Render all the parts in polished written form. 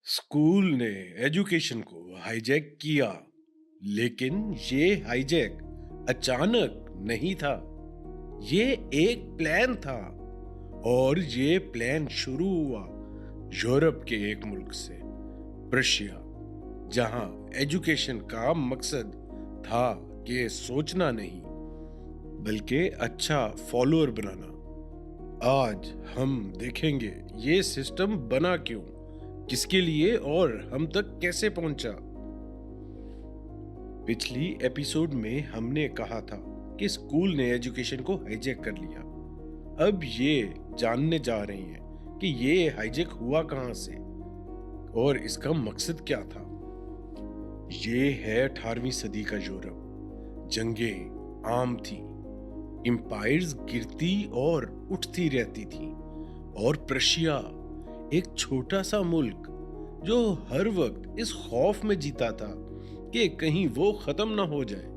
School ने education को hijack किया, लेकिन ये हाईजैक अचानक नहीं था। ये एक प्लान था और ये प्लान शुरू हुआ यूरोप के एक मुल्क से, प्रशिया, जहां एजुकेशन का मकसद था कि सोचना नहीं बल्कि अच्छा फॉलोअर बनाना। आज हम देखेंगे ये सिस्टम बना क्यों, किसके लिए और हम तक कैसे पहुंचा। पिछली एपिसोड में हमने कहा था कि स्कूल ने एजुकेशन को हाईजैक कर लिया। अब ये जानने जा रहे हैं कि ये हाईजैक हुआ कहां से और इसका मकसद क्या था। ये है 18वीं सदी का यूरोप। जंगें आम थी, एम्पायर्स गिरती और उठती रहती थी, और प्रशिया, एक छोटा सा मुल्क जो हर वक्त इस खौफ में जीता था कि कहीं वो खत्म ना हो जाए।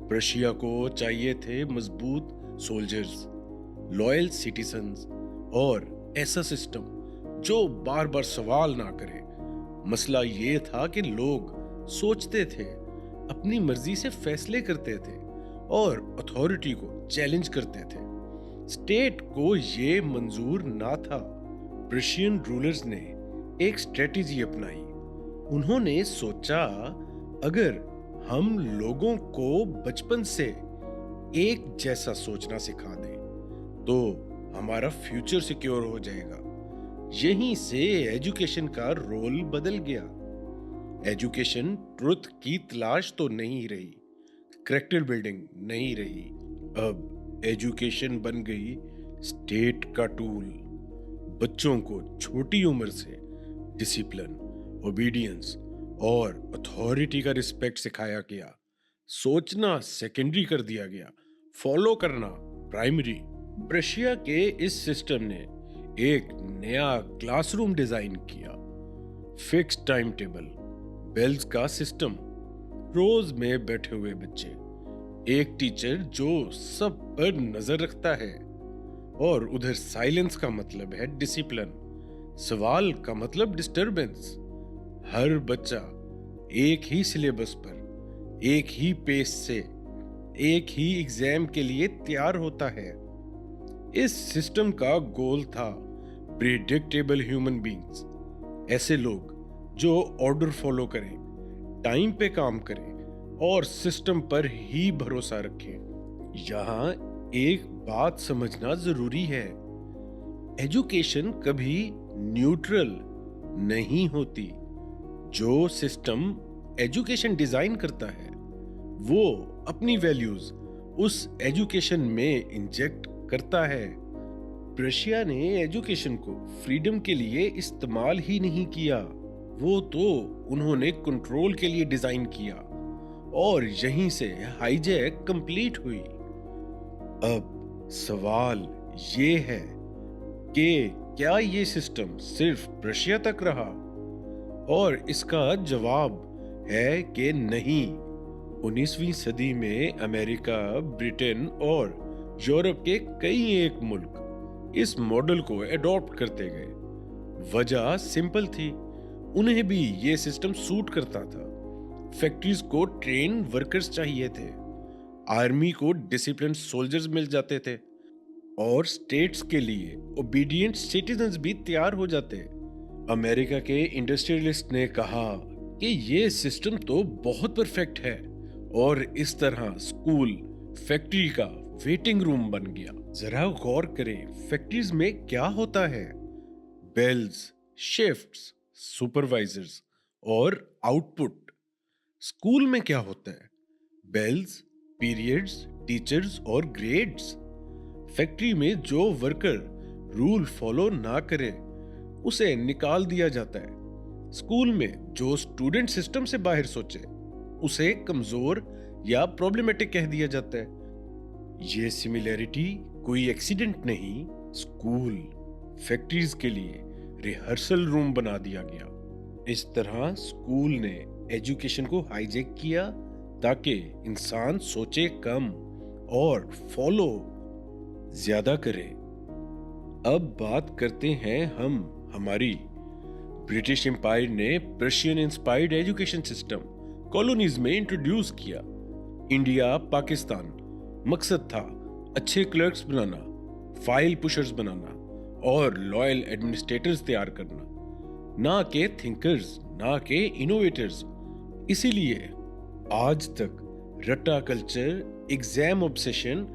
प्रशिया को चाहिए थे मजबूत सोल्जर्स, लॉयल सिटीजन्स और ऐसा सिस्टम जो बार बार सवाल ना करे। मसला ये था कि लोग सोचते थे, अपनी मर्जी से फैसले करते थे और अथॉरिटी को चैलेंज करते थे। स्टेट को ये मंजूर ना था। प्रशियन रूलर्स ने एक स्ट्रेटेजी अपनाई। उन्होंने सोचा, अगर हम लोगों को बचपन से एक जैसा सोचना सिखा दें तो हमारा फ्यूचर सिक्योर हो जाएगा। यहीं से एजुकेशन का रोल बदल गया। एजुकेशन ट्रुथ की तलाश तो नहीं रही, कैरेक्टर बिल्डिंग नहीं रही। अब एजुकेशन बन गई स्टेट का टूल। बच्चों को छोटी उम्र से डिसिप्लिन, ओबीडियंस और अथॉरिटी का रिस्पेक्ट सिखाया गया। सोचना सेकेंडरी कर दिया गया, फॉलो करना प्राइमरी। प्रशिया के इस सिस्टम ने एक नया क्लासरूम डिजाइन किया। फिक्स टाइम टेबल, बेल्स का सिस्टम, रोज में बैठे हुए बच्चे, एक टीचर जो सब पर नजर रखता है। और उधर साइलेंस का मतलब है डिसिप्लिन, सवाल का मतलब डिस्टरबेंस। हर बच्चा एक ही सिलेबस पर, एक ही पेस से, एक ही एग्जाम के लिए तैयार होता है। इस सिस्टम का गोल था प्रिडिक्टेबल ह्यूमन बीइंग्स, ऐसे लोग जो ऑर्डर फॉलो करें, टाइम पे काम करें और सिस्टम पर ही भरोसा रखें। यहां एक बात समझना जरूरी है, एजुकेशन कभी न्यूट्रल नहीं होती। जो सिस्टम एजुकेशन डिजाइन करता है वो अपनी वैल्यूज उस एजुकेशन में इंजेक्ट करता है। प्रशिया ने एजुकेशन को फ्रीडम के लिए इस्तेमाल ही नहीं किया, वो तो उन्होंने कंट्रोल के लिए डिजाइन किया, और यहीं से हाईजैक कंप्लीट हुई। अब सवाल ये है कि क्या ये सिस्टम सिर्फ प्रशिया तक रहा, और इसका जवाब है कि नहीं। 19वीं सदी में अमेरिका, ब्रिटेन और यूरोप के कई एक मुल्क इस मॉडल को एडॉप्ट करते गए। वजह सिंपल थी, उन्हें भी ये सिस्टम सूट करता था। फैक्ट्रीज को ट्रेन वर्कर्स चाहिए थे, आर्मी को डिसिप्लिन सोल्जर्स मिल जाते थे, और स्टेट्स के लिए ओबीडिएंट सिटीजन्स भी तैयार हो जाते। अमेरिका के इंडस्ट्रियलिस्ट ने कहा कि ये सिस्टम तो बहुत परफेक्ट है, और इस तरह स्कूल फैक्ट्री का वेटिंग रूम बन गया। जरा गौर करें, फैक्ट्रीज में क्या होता है? बेल्स, शिफ्ट्स, सुपरवाइजर्स और आउटपुट। स्कूल में क्या होता है? बेल्स, पीरियड्स, टीचर्स और ग्रेड्स। फैक्ट्री में जो वर्कर रूल फॉलो ना करे उसे निकाल दिया जाता है। स्कूल में जो स्टूडेंट सिस्टम से बाहर सोचे उसे कमजोर या प्रॉब्लमेटिक कह दिया जाता है। ये सिमिलैरिटी कोई एक्सीडेंट नहीं, स्कूल फैक्ट्रीज के लिए रिहर्सल रूम बना दिया गया। इस तरह स्कूल ने एजुकेशन को हाईजैक किया ताकि इंसान सोचे कम और फॉलो ज्यादा करे। अब बात करते हैं हम हमारी ब्रिटिश एम्पायर ने Persian inspired education system colonies में इंट्रोड्यूस किया। इंडिया, पाकिस्तान, मकसद था अच्छे क्लर्क्स बनाना, फाइल पुशर्स बनाना और लॉयल एडमिनिस्ट्रेटर्स तैयार करना, ना के थिंकर्स, ना के इनोवेटर्स। इसीलिए आज तक रट्टा कल्चर, एग्जाम ऑब्सेशन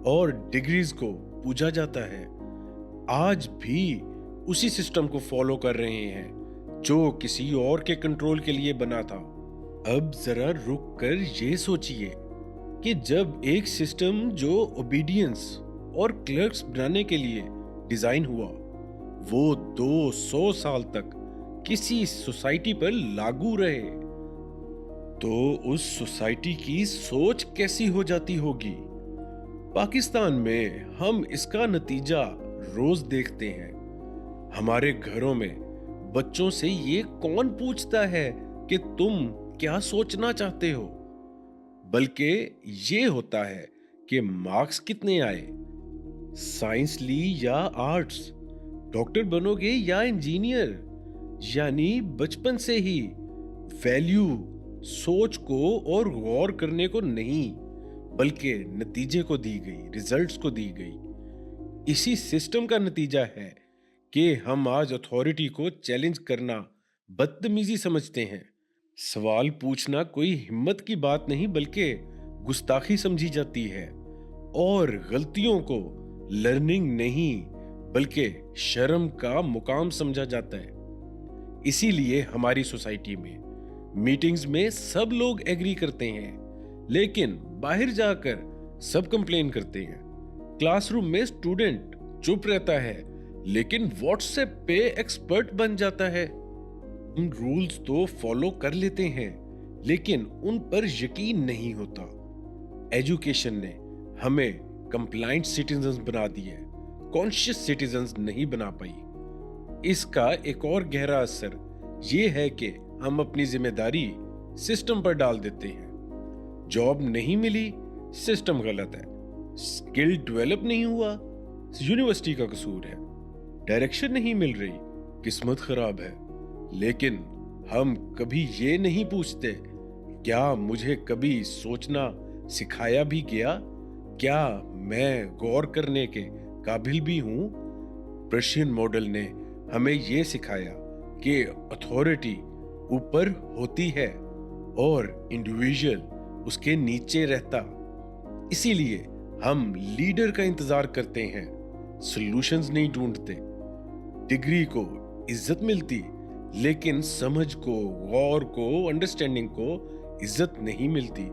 और डिग्रीज को पूजा जाता है। आज भी उसी सिस्टम को फॉलो कर रहे हैं जो किसी और के कंट्रोल के लिए बना था। अब जरा रुक कर ये सोचिए कि जब एक सिस्टम जो ओबीडियंस और क्लर्क्स बनाने के लिए डिजाइन हुआ, वो 200 साल तक किसी सोसाइटी पर लागू रहे, तो उस सोसाइटी की सोच कैसी हो जाती होगी। पाकिस्तान में हम इसका नतीजा रोज देखते हैं। हमारे घरों में बच्चों से ये कौन पूछता है कि तुम क्या सोचना चाहते हो, बल्कि ये होता है कि मार्क्स कितने आए, साइंस ली या आर्ट्स, डॉक्टर बनोगे या इंजीनियर। यानी बचपन से ही वैल्यू सोच को और गौर करने को नहीं, बल्कि नतीजे को दी गई, रिजल्ट्स को दी गई। इसी सिस्टम का नतीजा है कि हम आज अथॉरिटी को चैलेंज करना बदतमीजी समझते हैं। सवाल पूछना कोई हिम्मत की बात नहीं, बल्कि गुस्ताखी समझी जाती है और गलतियों को लर्निंग नहीं बल्कि शर्म का मुकाम समझा जाता है। इसीलिए हमारी सोसाइटी में मीटिंग्स में सब लोग एग्री करते हैं, लेकिन बाहर जाकर सब कंप्लेन करते हैं। क्लासरूम में स्टूडेंट चुप रहता है, लेकिन व्हाट्सएप पे एक्सपर्ट बन जाता है। उन रूल्स तो फॉलो कर लेते हैं, लेकिन उन पर यकीन नहीं होता। एजुकेशन ने हमें कंप्लायंट सिटीजन्स बना दिए, कॉन्शियस सिटीजन्स नहीं बना पाई। इसका एक और गहरा असर ये है कि हम अपनी जिम्मेदारी सिस्टम पर डाल देते हैं। जॉब नहीं मिली, सिस्टम गलत है। स्किल डेवलप नहीं हुआ, यूनिवर्सिटी का कसूर है। डायरेक्शन नहीं मिल रही, किस्मत खराब है। लेकिन हम कभी ये नहीं पूछते, क्या मुझे कभी सोचना सिखाया भी गया? क्या मैं गौर करने के काबिल भी हूं? पर्शियन मॉडल ने हमें ये सिखाया कि अथॉरिटी ऊपर होती है और इंडिविजुअल उसके नीचे रहता। इसीलिए हम लीडर का इंतजार करते हैं, सॉल्यूशंस नहीं ढूंढते। डिग्री को इज्जत मिलती, लेकिन समझ को, गौर को, अंडरस्टैंडिंग को इज्जत नहीं मिलती।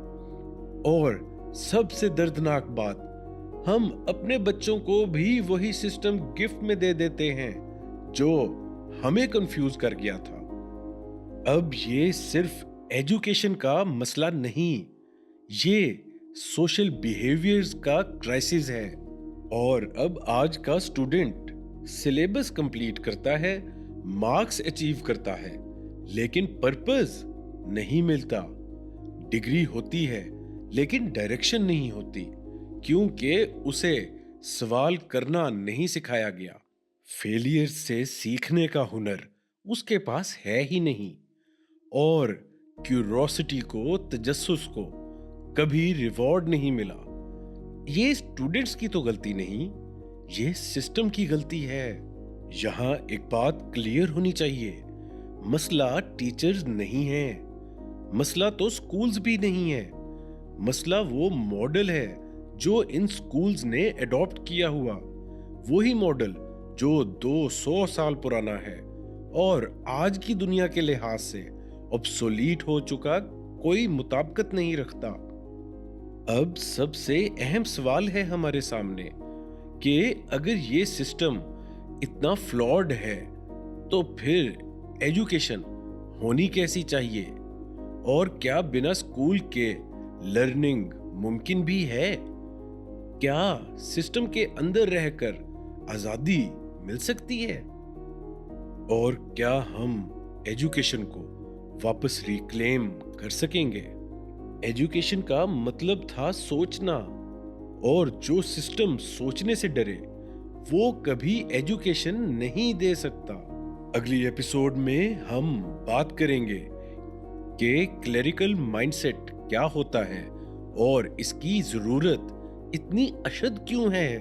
और सबसे दर्दनाक बात, हम अपने बच्चों को भी वही सिस्टम गिफ्ट में दे देते हैं जो हमें कंफ्यूज कर गया था। अब ये सिर्फ एजुकेशन का मसला नहीं, ये सोशल बिहेवियर्स का क्राइसिस है। और अब आज का स्टूडेंट सिलेबस कंप्लीट करता है, मार्क्स अचीव करता है, लेकिन पर्पस नहीं मिलता। डिग्री होती है, लेकिन डायरेक्शन नहीं होती, क्योंकि उसे सवाल करना नहीं सिखाया गया। फेलियर से सीखने का हुनर उसके पास है ही नहीं, और क्यूरोसिटी को, तजस्सुस को कभी रिवॉर्ड नहीं मिला। ये स्टूडेंट्स की तो गलती नहीं, ये सिस्टम की गलती है। यहां एक बात क्लियर होनी चाहिए, मसला टीचर्स नहीं है, मसला तो स्कूल्स भी नहीं है। मसला वो मॉडल है जो इन स्कूल्स ने एडॉप्ट किया हुआ, वही मॉडल जो 200 साल पुराना है और आज की दुनिया के लिहाज से ऑब्सोलीट हो चुका, कोई मुताबिकत नहीं रखता। अब सबसे अहम सवाल है हमारे सामने कि अगर ये सिस्टम इतना फ्लॉड है, तो फिर एजुकेशन होनी कैसी चाहिए? और क्या बिना स्कूल के लर्निंग मुमकिन भी है? क्या सिस्टम के अंदर रहकर आजादी मिल सकती है? और क्या हम एजुकेशन को वापस रिक्लेम कर सकेंगे? एजुकेशन का मतलब था सोचना, और जो सिस्टम सोचने से डरे वो कभी एजुकेशन नहीं दे सकता। अगली एपिसोड में हम बात करेंगे कि क्लेरिकल माइंडसेट क्या होता है और इसकी जरूरत इतनी अशद क्यों है।